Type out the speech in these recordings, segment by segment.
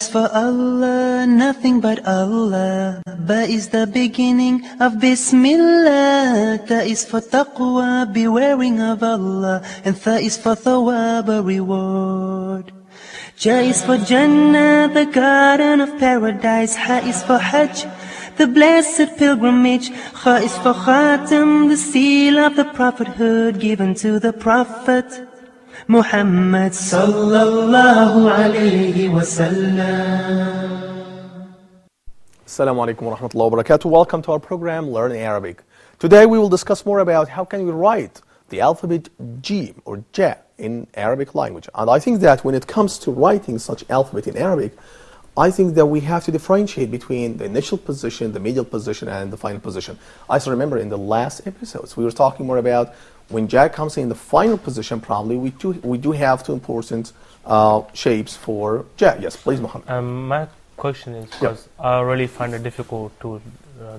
is for Allah, nothing but Allah. Ba is the beginning of Bismillah. Ta is for taqwa, bewaring of Allah. And Tha is for Tawwab, a reward. Ja is for Jannah, the garden of paradise. Ha is for Hajj, the blessed pilgrimage. Kha is for Khatam, the seal of the prophethood given to the Prophet Muhammad sallallahu alayhi wa sallam. Assalamu alaikum wa rahmatullahi wa barakatuh. Welcome to our program Learn Arabic. Today we will discuss more about how can we write the alphabet Jim or Ja in Arabic language. And I think that when it comes to writing such alphabet in Arabic, I think that we have to differentiate between the initial position, the medial position, and the final position. I still remember in the last episodes we were talking more about when Ja comes in the final position, probably we do have two important shapes for Ja. Yes, please, Muhammad. My question is, because I really find it difficult to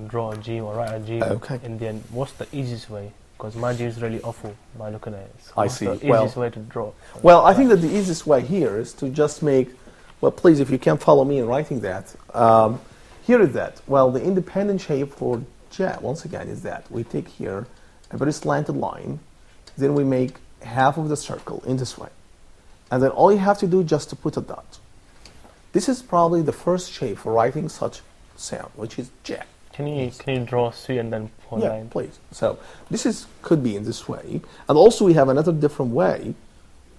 draw a Jim or write a Jim in the end. What's the easiest way? Because my Jim is really awful by looking at it. So I see. What's the easiest way to draw? Well, I think that the easiest way here is to just make, well, please, if you can follow me in writing that. Here is that. Well, the independent shape for Ja, once again, is that we take here a very slanted line, then we make half of the circle in this way. And then all you have to do is just to put a dot. This is probably the first shape for writing such sound, which is Ja. Can you draw three and then one line? Yeah, please. So this could be in this way. And also we have another different way.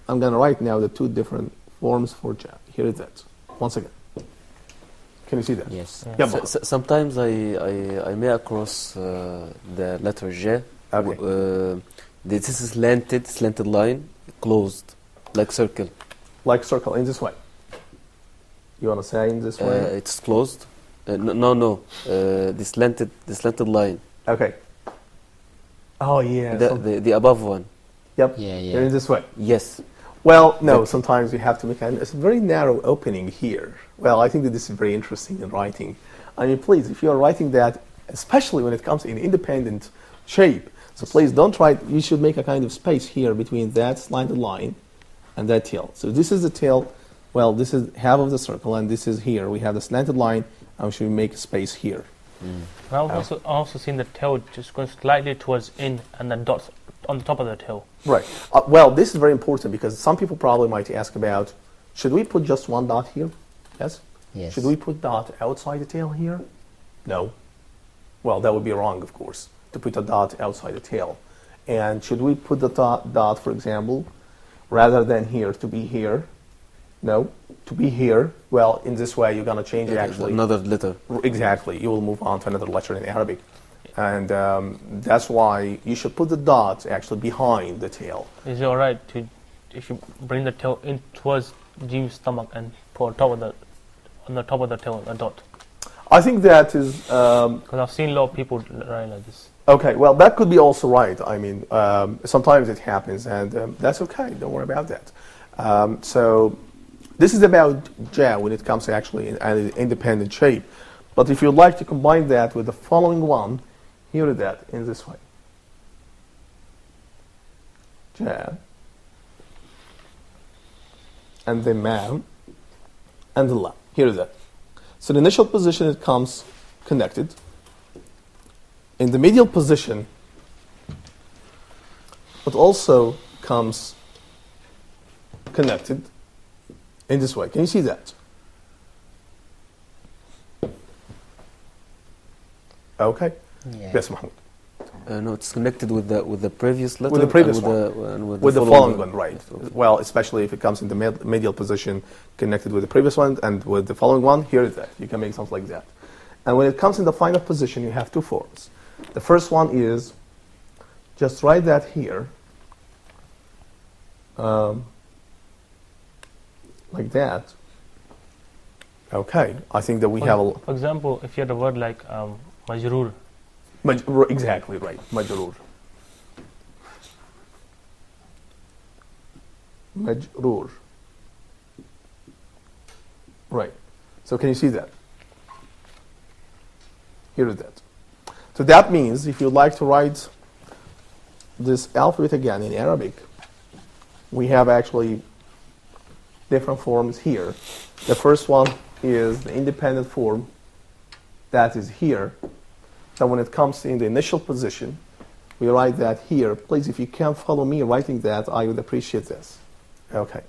I'm going to write now the two different forms for Ja. Here is that. Once again. Can you see that? Yes. Yeah. Sometimes I may across the letter J. Okay. This is slanted line, closed, like circle. Like circle, in this way. You want to say in this way? It's closed. No. The slanted line. Okay. Oh, yeah. The above one. Yep. Yeah. They're in this way. Yes. Well, no, sometimes you have to make a very narrow opening here. Well, I think that this is very interesting in writing. I mean, please, if you are writing that, especially when it comes in independent shape, so please don't try, you should make a kind of space here between that slanted line and that tail. So this is the tail, well, this is half of the circle, and this is here. We have the slanted line, and we should make a space here. I've also seen the tail just going slightly towards in and then dots on the top of the tail. Right. Well, this is very important because some people probably might ask about, should we put just one dot here? Yes? Yes. Should we put dot outside the tail here? No. Well, that would be wrong, of course, to put a dot outside the tail. And should we put the dot, for example, rather than here, to be here? No. To be here, well, in this way, you're going to change it actually. Another letter. Exactly. You will move on to another letter in Arabic. And that's why you should put the dot actually behind the tail. Is it alright if you bring the tail in towards Jim's stomach and put on the top of the tail a dot? I think that is... Because I've seen a lot of people writing like this. Okay, well, that could be also right. I mean, sometimes it happens, and that's okay. Don't worry about that. So this is about Ja when it comes to actually in an independent shape. But if you'd like to combine that with the following one, here is that in this way. Ja. And the Ma. And the La. Here is that. So the initial position, it comes connected. In the medial position, it also comes connected in this way. Can you see that? Okay. Yeah. Yes, Muhammad. No, it's connected with the previous letter. With the previous one. With the following one, right. Okay. Well, especially if it comes in the medial position, connected with the previous one, and with the following one, here is that. You can make something like that. And when it comes in the final position, you have two forms. The first one is, just write that here, like that. Okay, I think that we have a... For example, if you had a word like majroor. Exactly right, majroor. Majroor. Right. So can you see that? Here is that. So that means if you'd like to write this alphabet again in Arabic, we have actually different forms here. The first one is the independent form that is here. So when it comes in the initial position, we write that here. Please, if you can follow me writing that, I would appreciate this. Okay.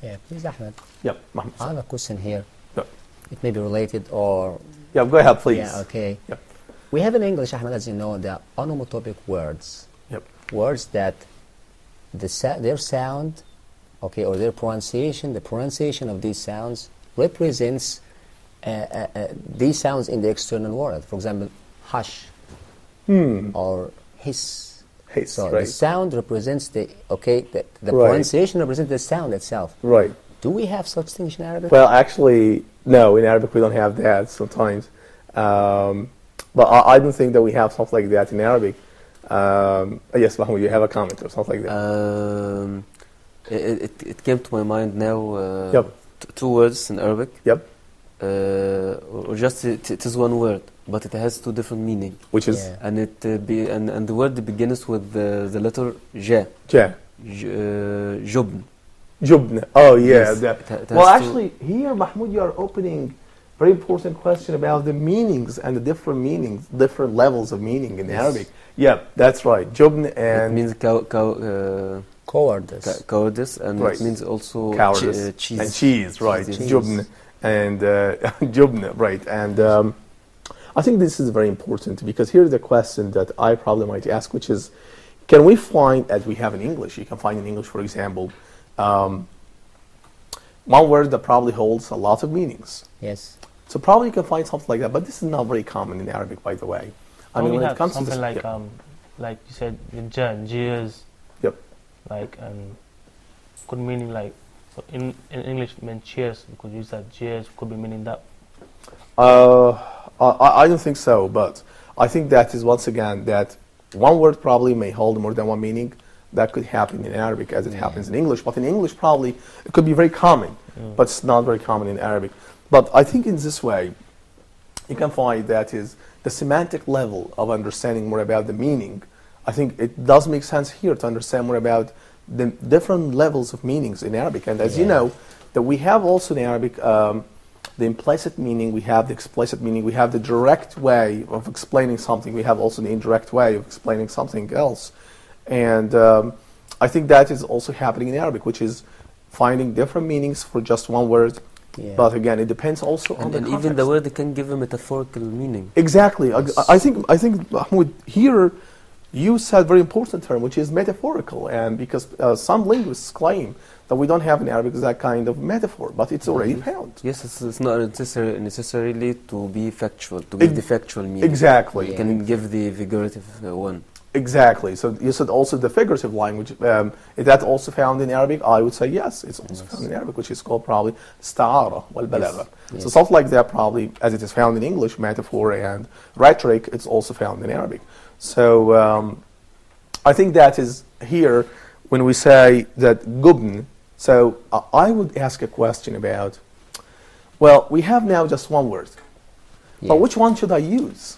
Yeah, please, Ahmed. Yep. Mahmoud. I have a question here. Yep. It may be related or... Yeah, go ahead, please. Yeah, okay. Yep. We have in English, Ahmed, as you know, the onomatopic words. Yep. Words that their sound, okay, or their pronunciation, the pronunciation of these sounds represents these sounds in the external world. For example, hush or hiss. Hiss, so right. the sound represents the right. pronunciation represents the sound itself. Right. Do we have such things in Arabic? Well, actually, no. In Arabic, we don't have that sometimes. But I don't think that we have something like that in Arabic. Yes, Mahmoud, you have a comment or something like that. It came to my mind now. Yep. Two words in Arabic. Yep. Or just it is one word, but it has two different meanings. Which is? Yeah. And and the word begins with the letter J. J. Jubn. Jubn. Oh, yeah. Yes, That. Well, actually, here, Mahmoud, you are opening very important question about the meanings and the different meanings, different levels of meaning in Arabic. Yeah, that's right. Jubn and... It means Cowardice. cowardice, and Right. it means also cowardice cheese. and cheese, right? Cheese. Jubn and jubn, right? And I think this is very important because here's the question that I probably might ask, which is, can we find, as we have in English, you can find in English, for example, one word that probably holds a lot of meanings. Yes. So probably you can find something like that, but this is not very common in Arabic, by the way. I mean, we when have it comes something to this, like like you said, jeers. Yep. Like could meaning like, so in English mean cheers. We could use that cheers could be meaning that. I don't think so, but I think that is once again that one word probably may hold more than one meaning. That could happen in Arabic as it happens in English, but in English probably it could be very common, but it's not very common in Arabic. But I think in this way, you can find that is the semantic level of understanding more about the meaning. I think it does make sense here to understand more about the different levels of meanings in Arabic. And as you know, that we have also in Arabic the implicit meaning, we have the explicit meaning, we have the direct way of explaining something, we have also the indirect way of explaining something else. And I think that is also happening in Arabic, which is finding different meanings for just one word. Yeah. But again, it depends also on the And context. even the word can give a metaphorical meaning. Exactly. I think Mahmoud, here you said a very important term, which is metaphorical, and because some linguists claim that we don't have in Arabic that kind of metaphor, but it's already found. Yes, it's not necessarily to be factual, to give the factual meaning. Exactly. You can give the figurative one. Exactly. So you said also the figurative language. Is that also found in Arabic? I would say yes, it's also found in Arabic, which is called probably ista'ara wal balagha. So something like that probably, as it is found in English, metaphor and rhetoric, it's also found in Arabic. So I think that is here when we say that gubn. So I would ask a question about, well, we have now just one word, but which one should I use?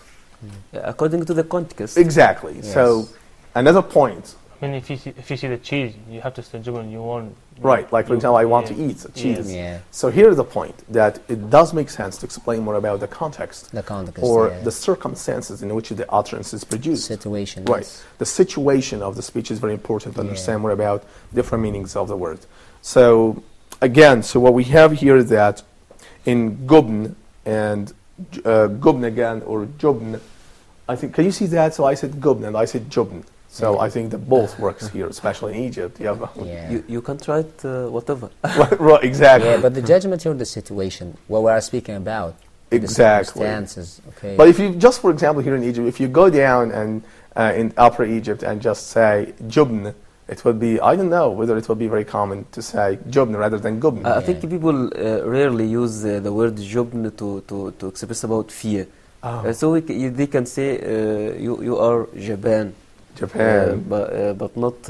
According to the context. Exactly. Yes. So another point. I mean, if you see the cheese, you have to say jubn. You want Right. Like for example, I want to eat cheese. Yeah. So here's the point that it does make sense to explain more about the context, The context, or yeah. the circumstances in which the utterance is produced. Situation. Right. Yes. The situation of the speech is very important to understand more about different meanings of the word. So again, so what we have here is that in gubn and gubn again or jubn, I think, can you see that? So I said gubn and I said jubn. So I think that both works here, especially in Egypt. Yeah. You can write whatever. Right, exactly. Yeah, but the judgment here, the situation, what we are speaking about, Exactly. the circumstances, okay. But if you just, for example, here in Egypt, if you go down and in Upper Egypt and just say jubn, it would be, I don't know whether it would be very common to say jubn rather than gubn. I think people rarely use the word jubn to express about fear. So they can say you are Japan. But not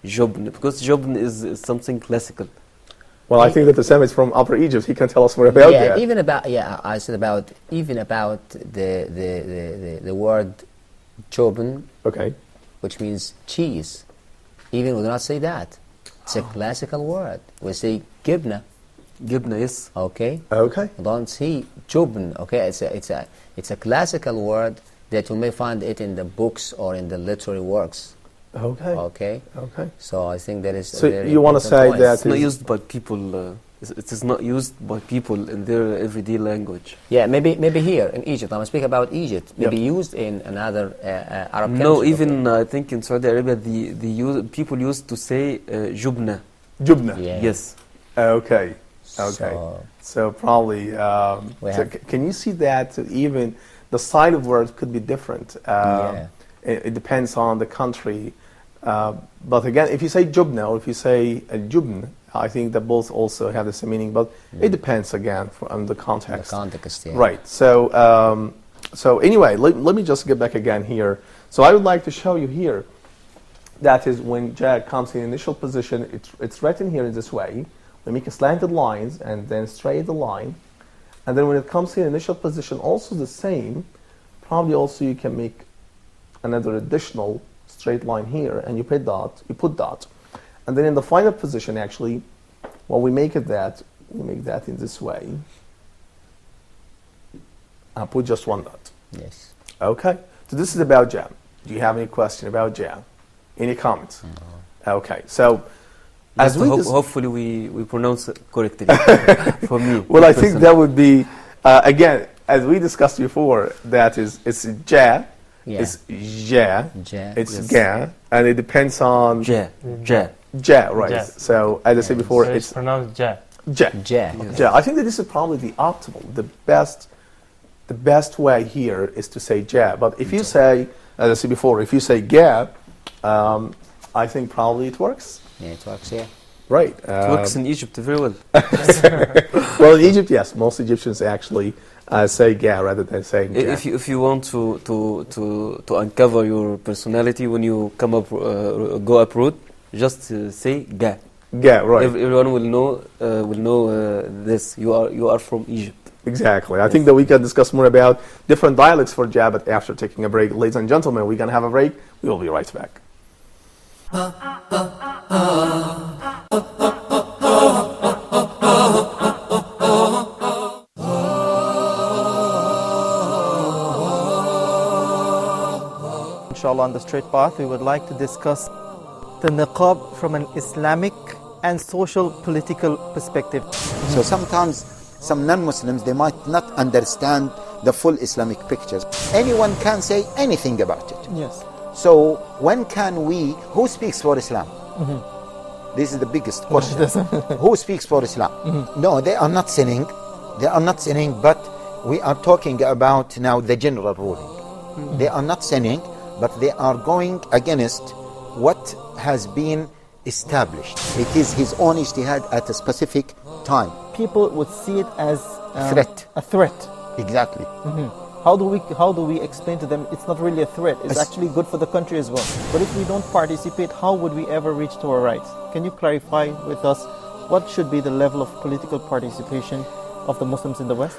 jubn, because jubn is something classical. Well, I think that the Semites from Upper Egypt, he can tell us more about that. Even about I said about even about the word jubn, Okay. which means cheese. Even we do not say that. It's a classical word. We say gibna. Jubna, yes. Okay. Okay. Don't see jubn. Okay, it's a classical word that you may find it in the books or in the literary works. Okay. Okay. Okay. So I think that is. So a very you want to say important point. that It's not used by people. It is not used by people in their everyday language. Yeah, maybe here in Egypt. I'm speaking about Egypt. Maybe Yep. used in another Arab country. No, even I think in Saudi Arabia, people used to say jubna. Jubna. Yeah. Yes. Okay. Okay. So probably, can you see that even the sign of words could be different? Yeah. It depends on the country. But again, if you say jubna or if you say jubn, I think that both also have the same meaning. But it depends again on the context. The context, yeah. Right. So, so anyway, let me just get back again here. So I would like to show you here. That is when ja comes in initial position. It's written here in this way. We make a slanted lines and then straight the line. And then when it comes in initial position, also the same. Probably also you can make another additional straight line here, and you put dot. And then in the final position, actually, when we make that in this way. I'll put just one dot. Yes. Okay. So this is about jam. Do you have any question about jam? Any comments? No. Okay. So As as we hopefully we pronounce it correctly for me. well, I think that would be again, as we discussed before. That is, it's ja, Yeah. it's ja, Ja. it's Yes. ga, and it depends on Ja. right? Ja. So as I said before, So it's it's pronounced ja. ja. Ja. Yes. Ja. I think that this is probably the optimal, the best way here is to say ja. But if you say, as I said before, if you say ga, I think probably it works. Yeah, it works, yeah. Right. It works in Egypt very well. Well, in Egypt, yes, most Egyptians actually say ga rather than saying ja. If you want to uncover your personality when you come up go abroad, just say ga. Ga, right. Everyone will know this. You are from Egypt. Exactly. I think that we can discuss more about different dialects for ja, but after taking a break. Ladies and gentlemen, we're going to have a break. We will be right back. Inshallah, on the straight path, we would like to discuss the niqab from an Islamic and social political perspective. So sometimes some non-Muslims, they might not understand the full Islamic pictures. Anyone can say anything about it. Yes. So when can we, who speaks for Islam? This is the biggest question. Who speaks for Islam? No, they are not sinning. They are not sinning, but we are talking about now the general ruling. They are not sinning, but they are going against what has been established. It is his own ijtihad at a specific time. People would see it as Threat. a threat. Exactly. How do we explain to them it's not really a threat, it's actually good for the country as well? But if we don't participate, how would we ever reach to our rights? Can you clarify with us what should be the level of political participation of the Muslims in the West?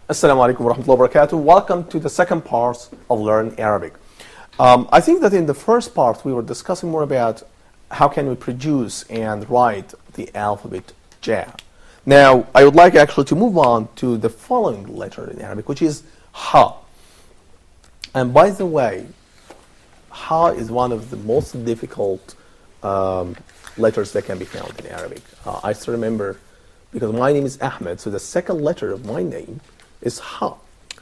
Assalamu alaikum wa rahmatullahi wa barakatuh. Welcome to the second part of Learn Arabic. I think that in the first part we were discussing more about how can we produce and write the alphabet ja. Now I would like actually to move on to the following letter in Arabic, which is ha. And by the way, ha is one of the most difficult letters that can be found in Arabic. I still remember, because my name is Ahmed, so the second letter of my name is ha.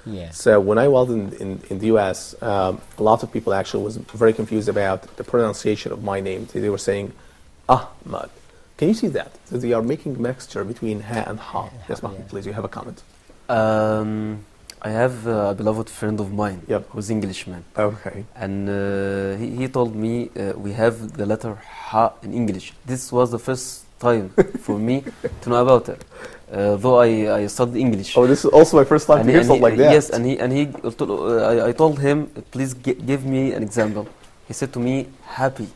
Yeah. So when I was in the US, a lot of people actually was very confused about the pronunciation of my name. They were saying Ahmad. Can you see that? So they are making a mixture between ha and ha. Yes, Mahmoud, please, you have a comment. I have a beloved friend of mine who's Englishman. Okay. And he told me we have the letter ha in English. This was the first time for me to know about it. Though I studied English. Oh, this is also my first time to hear something like that. Yes, and I told him, please give me an example. He said to me, happy.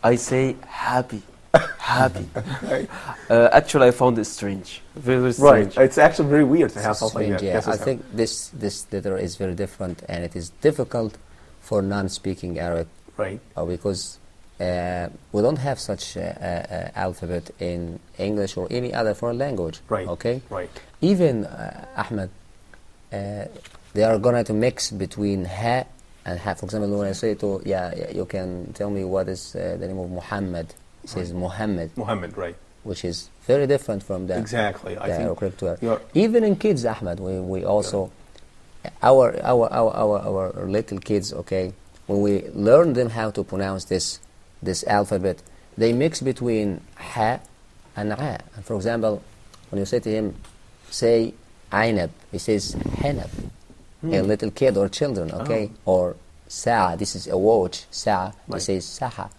I say happy. Happy. Actually, I found it strange. Very, very strange. Right. It's actually very weird to have something like that. Yeah. Yes, I think this letter is very different, and it is difficult for non-speaking Arabic. Right. Because we don't have such alphabet in English or any other foreign language. Right. Okay. Right. Even Ahmed, they are going to mix between ha and ha. For example, when I say to you can tell me what is the name of Muhammad. It says Muhammad. Muhammad, right. Which is very different from the exactly. I think correct word. Even in kids, Ahmed, we also our little kids. Okay, when we learn them how to pronounce this alphabet, they mix between ha and a. And for example, when you say to him, say Ainab, he says Hanab. A little kid or children, okay, or Sa'a. This is a watch. Sa'a. He says Saha.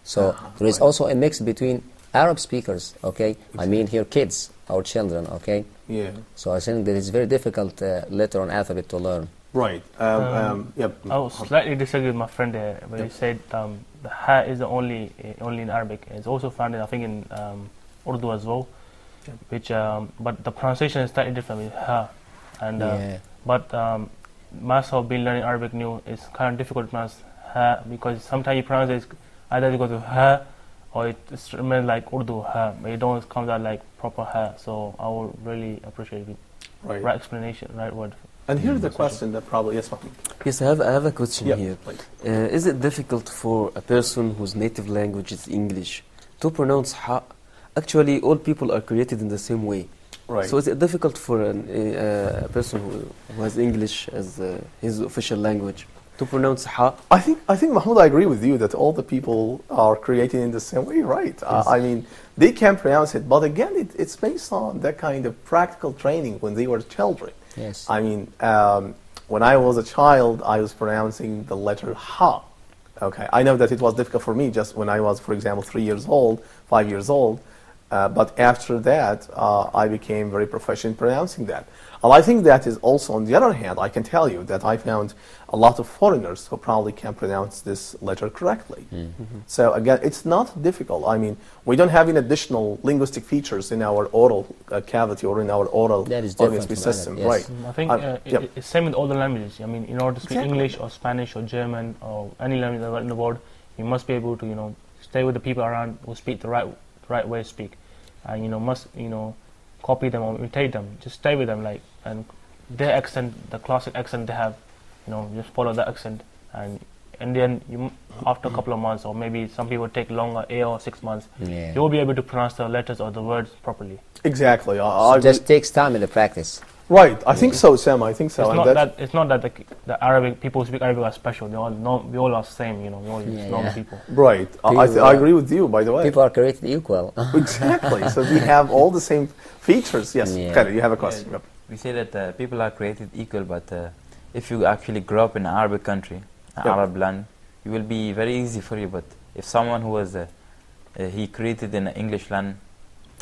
So there is also a mix between Arab speakers, okay. Exactly. I mean here kids or children, okay. Yeah. So I think that it's very difficult letter on alphabet to learn. Right. Yep. I will slightly disagree with my friend there, but he said the ha is the only in Arabic. It's also found, I think, in Urdu as well, which but the pronunciation is slightly different with ha, and but myself being learning Arabic new, it's kind of difficult to pronounce ha because sometimes you pronounce it either you go to ha or it remains like Urdu ha, but it don't come out like proper ha. So I would really appreciate it. Right explanation, right word. And here's the question that probably Yes, I have a question here. Is it difficult for a person whose native language is English to pronounce ha? Actually, all people are created in the same way. Right. So is it difficult for a person who has English as his official language to pronounce ha? I think Mahmoud, I agree with you that all the people are created in the same way, right? Yes. I mean, they can pronounce it, but again, it's based on that kind of practical training when they were children. Yes. I mean, when I was a child, I was pronouncing the letter ha. Okay, I know that it was difficult for me just when I was, for example, 3 years old, 5 years old. But after that, I became very proficient in pronouncing that. And I think that is also, on the other hand, I can tell you that I found a lot of foreigners who probably can pronounce this letter correctly. Mm-hmm. So again, it's not difficult. I mean, we don't have any additional linguistic features in our oral cavity or in our oral speech system. Yes. Right. I think it's same with all the languages. I mean, in order to speak English or Spanish or German or any language in the world, you must be able to, stay with the people around who speak the right way to speak. And must copy them or imitate them. Just stay with them, and their accent, the classic accent they have, just follow that accent, and then after a couple of months, or maybe some people take longer, 8 or 6 months, you'll be able to pronounce the letters or the words properly. Exactly. It just takes time in the practice. Right. I think so, Sam. I think so. It's not that the Arabic people who speak Arabic are special. We all are the same. We all normal people. Right. I agree with you. By the way, people are created equal. Exactly. So we have all the same features. Yes. Khaled, you have a question. Yeah. We say that people are created equal, but if you actually grow up in an Arabic country, an Arab land, it will be very easy for you. But if someone who was he created in an English land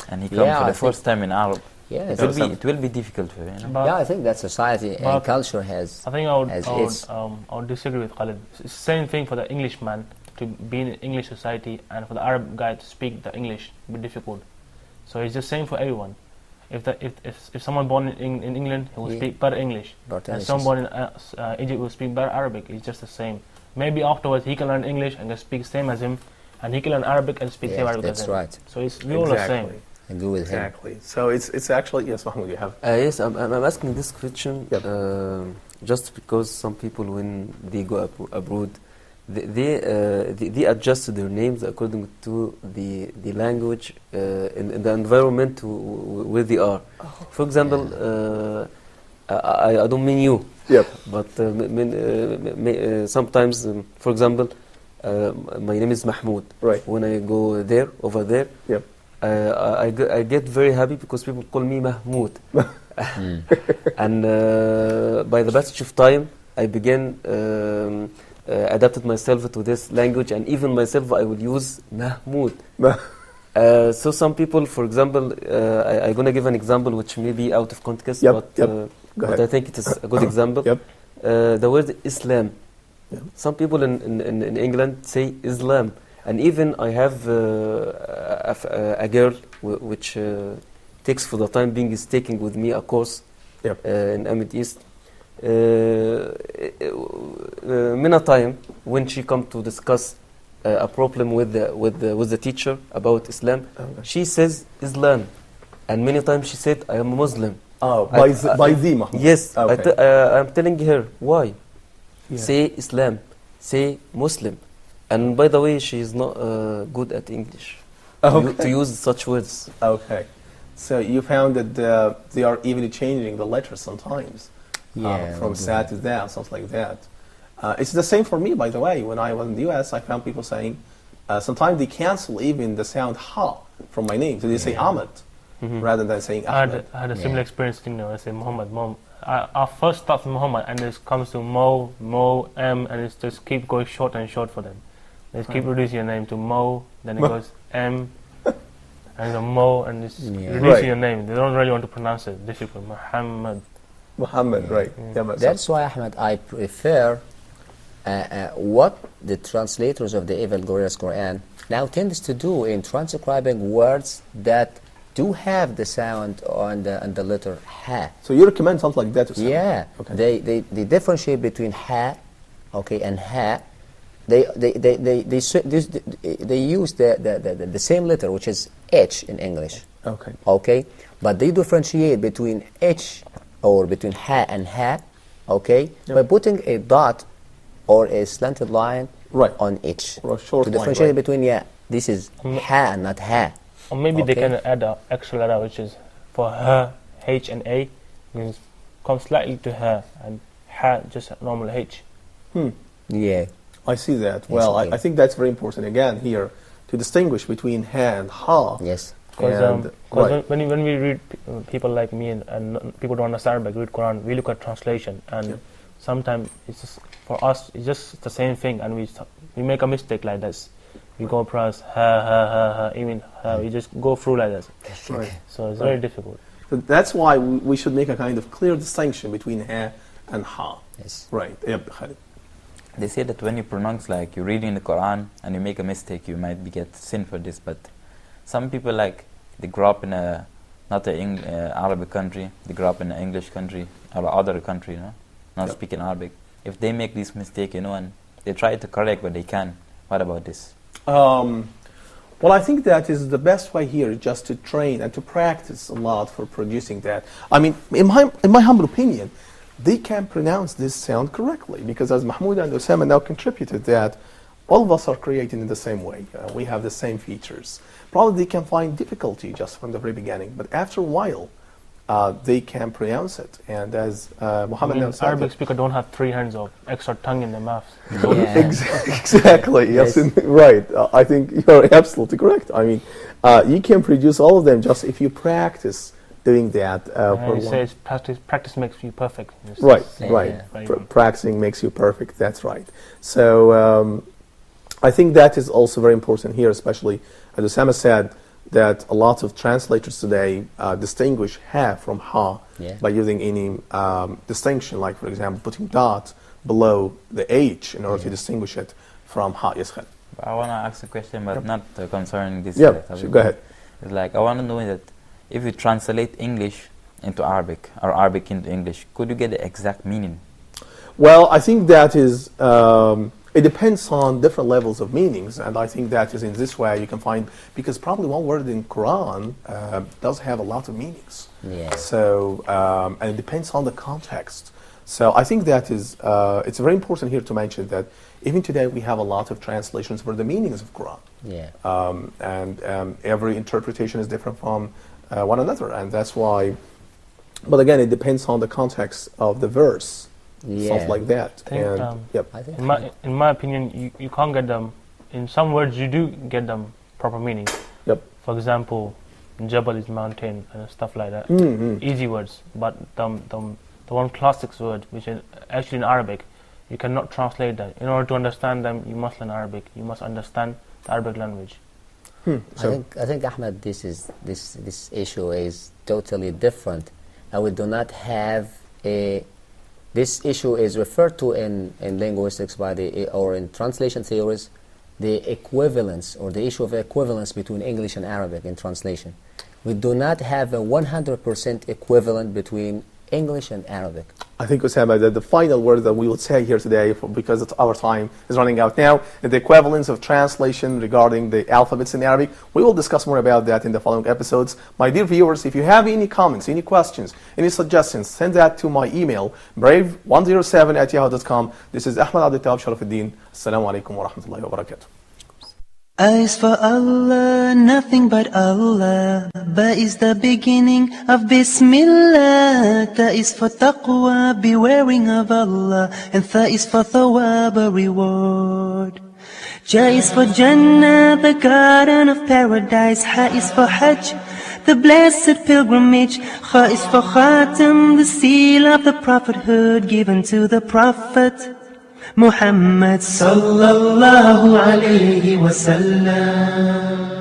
and he comes for the first time in Arab. Yeah, it will be difficult for you. I think that society and culture has. I think I would disagree with Khalid. It's the same thing for the Englishman to be in English society, and for the Arab guy to speak the English will be difficult. So it's the same for everyone. If someone born in England, he will speak better English, and someone born in Egypt will speak better Arabic. It's just the same. Maybe afterwards he can learn English and can speak same as him, and he can learn Arabic and speak same Arabic as him. That's right. So we all the same. Agree with him. Exactly. So it's actually, yes, Mahmoud, you have. Yes, I'm asking this question just because some people, when they go abroad, they adjust their names according to the language in the environment where they are. For example, I don't mean you. Yep. But sometimes, for example, my name is Mahmoud. Right. When I go over there. Yep. I get very happy because people call me Mahmoud. And by the passage of time, I began adapted myself to this language, and even myself I will use Mahmoud. So some people, for example, I'm going to give an example which may be out of context, but I think it is a good example. The word Islam. Some people in England say Islam. And even I have a girl which takes for the time being is taking with me a course in Middle East. Many time when she come to discuss a problem with the teacher about Islam, she says Islam, and many times she said I am Muslim. Oh, by the Mahmoud. Yes, Okay. I'm telling her why. Say Islam, say Muslim. And by the way, she is not good at English to use such words. Okay. So you found that they are even changing the letters sometimes. From sa to that, something like that. It's the same for me, by the way. When I was in the US, I found people saying, sometimes they cancel even the sound ha from my name. So they say Ahmad rather than saying Ahmed. I had a similar experience, I say Muhammad, Mom. I first start from Muhammad, and it comes to Mo, M, and it just keep going short and short for them. They just keep reducing your name to Mo, then it goes M, and then Mo, and it's reducing your name. They don't really want to pronounce it. Difficult. Muhammad, right. That's why, Ahmed, I prefer what the translators of the Evil Glorious Quran now tends to do in transcribing words that do have the sound on the letter ha. So you recommend something like that to sound? Yeah. Okay. They differentiate between ha, and ha. They use the same letter, which is H in English. Okay. Okay. But they differentiate between H or between ha and ha, okay, by putting a dot or a slanted line on H. Or a short to differentiate between, this is ha, not ha. Or maybe they can add an extra letter, which is for her, H and A, means come slightly to her, and ha, just normal H. Yeah. I see that. Well, I think that's very important, again, here, to distinguish between ha and ha. Yes. Because when we read, people like me and people don't understand Arabic, read Quran, we look at translation, and sometimes it's just, for us, it's just the same thing, and we make a mistake like this. We go across ha, even we just go through like this. Right. So it's very difficult. So that's why we should make a kind of clear distinction between ha and ha. Yes. Right. Yep, Khalid. They say that when you pronounce, like you're reading the Quran and you make a mistake, you might get sin for this. But some people, like, they grow up in not an Arabic country, they grow up in an English country or other country, not speaking Arabic. If they make this mistake, and they try to correct what they can, what about this? Well, I think that is the best way here, just to train and to practice a lot for producing that. I mean, in my humble opinion, they can pronounce this sound correctly, because as Mahmoud and Osama now contributed that, all of us are created in the same way. We have the same features. Probably they can find difficulty just from the very beginning, but after a while, they can pronounce it. And as Muhammad now said, Arabic speakers don't have 3 hands of extra tongue in their mouth. Exactly. Yes. Right. I think you're absolutely correct. I mean, you can produce all of them just if you practice doing that. It says practice makes you perfect. Right. Practicing makes you perfect. That's right. So I think that is also very important here, especially as Osama said, that a lot of translators today distinguish ha from ha by using any distinction, like, for example, putting dot below the H in order to distinguish it from ha. Yes, Khalid. I want to ask a question, but not concerning this. Yeah, sure, go ahead. It's like, I want to know that if you translate English into Arabic or Arabic into English, could you get the exact meaning? Well, I think that is, it depends on different levels of meanings, and I think that is in this way you can find, because probably one word in Quran does have a lot of meanings. Yeah. So, and it depends on the context. So I think that is, it's very important here to mention that even today we have a lot of translations for the meanings of Quran. Yeah. And every interpretation is different from one another, and that's why, but again, it depends on the context of the verse. Stuff like that. In my opinion, you can't get them. In some words, you do get them proper meaning. Yep. For example, Jabal is mountain and stuff like that. Easy words. But the one classic word, which is actually in Arabic, you cannot translate that. In order to understand them, you must learn Arabic. You must understand the Arabic language. I think Ahmed, this issue is totally different, and we do not have a. This issue is referred to in linguistics or in translation theories the equivalence or the issue of equivalence between English and Arabic in translation. We do not have a 100% equivalent between English and Arabic. I think, Osama, that the final word that we will say here today, because our time is running out now, is the equivalence of translation regarding the alphabets in Arabic. We will discuss more about that in the following episodes. My dear viewers, if you have any comments, any questions, any suggestions, send that to my email, brave107@yahoo.com. This is Ahmad Abdel Tawwab Sharaf Eldin. Assalamu alaikum wa rahmatullahi wa barakatuh. A is for Allah, nothing but Allah. Ba is the beginning of Bismillah. Ta is for taqwa, bewaring of Allah. And Tha is for Thawwab, a reward. Ja is for Jannah, the garden of paradise. Ha is for Hajj, the blessed pilgrimage. Kha is for Khatam, the seal of the prophethood given to the Prophet Muhammad sallallahu alayhi wa sallam.